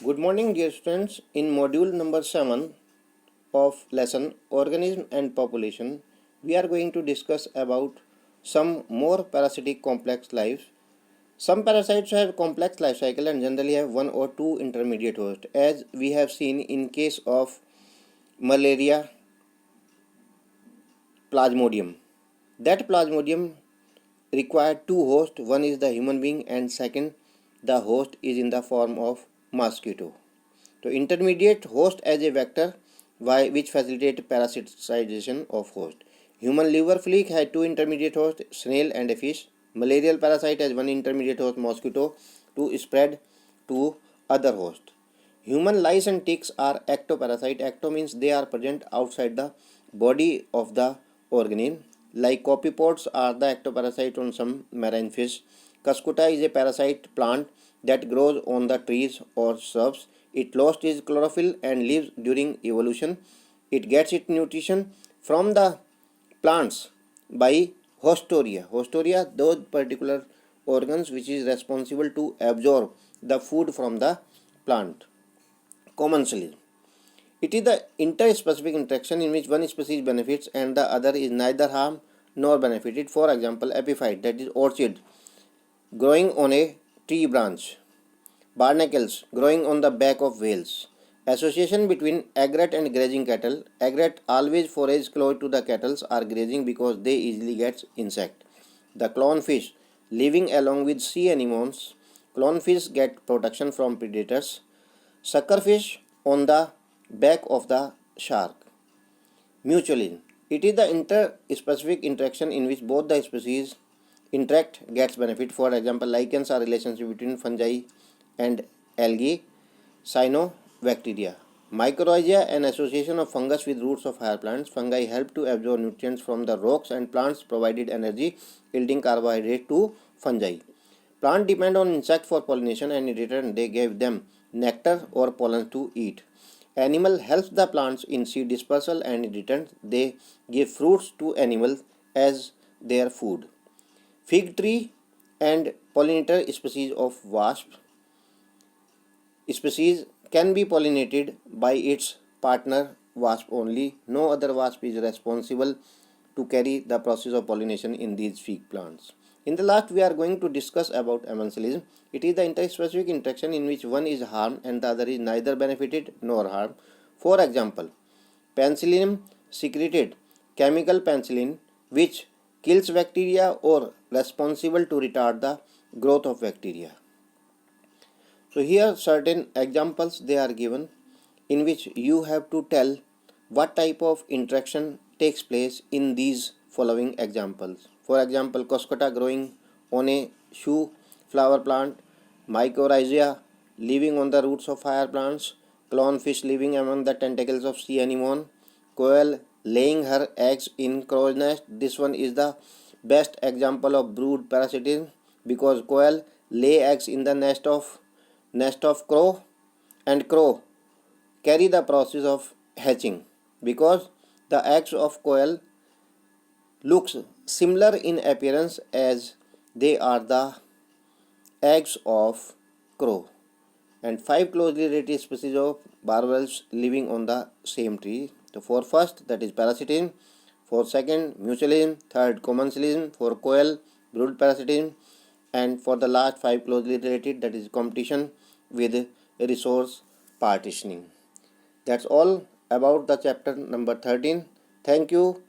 Good morning, dear students. In module number 7 of lesson Organism and Population, we are going to discuss about some more parasitic complex lives. Some parasites have complex life cycle and generally have one or two intermediate hosts, as we have seen in case of malaria plasmodium. That plasmodium required two hosts, one is the human being and second the host is in the form of mosquito. So intermediate host as a vector which facilitate parasitization of host. Human liver flea had two intermediate hosts, snail and a fish. Malarial parasite has one intermediate host, mosquito, to spread to other host. Human lice and ticks are ectoparasite. Ecto means they are present outside the body of the organism. Like copypods are the ectoparasite on some marine fish. Cuscuta is a parasite plant that grows on the trees or shrubs. It lost its chlorophyll and lives during evolution. It gets its nutrition from the plants by hostoria. Hostoria, those particular organs which is responsible to absorb the food from the plant. Commensalism. It is the interspecific interaction in which one species benefits and the other is neither harm nor benefited. For example, epiphyte, that is orchid, growing on a tree branch. Barnacles, growing on the back of whales. Association between egret and grazing cattle. Egret always forage close to the cattle are grazing because they easily get insect. The clownfish, living along with sea anemones. Clownfish get protection from predators. Suckerfish on the back of the shark. Mutualism. It is the interspecific interaction in which both the species interact gets benefit. For example, lichens are relationship between fungi and algae. Cyanobacteria. Mycorrhiza, an association of fungus with roots of higher plants. Fungi help to absorb nutrients from the rocks and plants provided energy, yielding carbohydrate to fungi. Plants depend on insects for pollination and in return they give them nectar or pollen to eat. Animal helps the plants in seed dispersal and in return they give fruits to animals as their food. Fig tree and pollinator species of wasp species can be pollinated by its partner wasp only. No other wasp is responsible to carry the process of pollination in these fig plants. In the last, we are going to discuss about commensalism. It is the interspecific interaction in which one is harmed and the other is neither benefited nor harmed. For example, penicillium secreted chemical penicillin which kills bacteria or responsible to retard the growth of bacteria. So here certain examples they are given in which you have to tell what type of interaction takes place in these following examples. For example, Cuscuta growing on a shoe flower plant, Mycorrhiza living on the roots of higher plants, clownfish living among the tentacles of sea anemone, quail laying her eggs in crow's nest. This one is the best example of brood parasitism because quail lay eggs in the nest of crow and crow carry the process of hatching because the eggs of quail looks similar in appearance as they are the eggs of crow, and five closely related species of barbels living on the same tree. So for first, that is parasitism. For second, mutualism. Third, commensalism. For quail, brood parasitism. And for the last, five closely related, that is competition with resource partitioning. That's all about the chapter number 13. Thank you.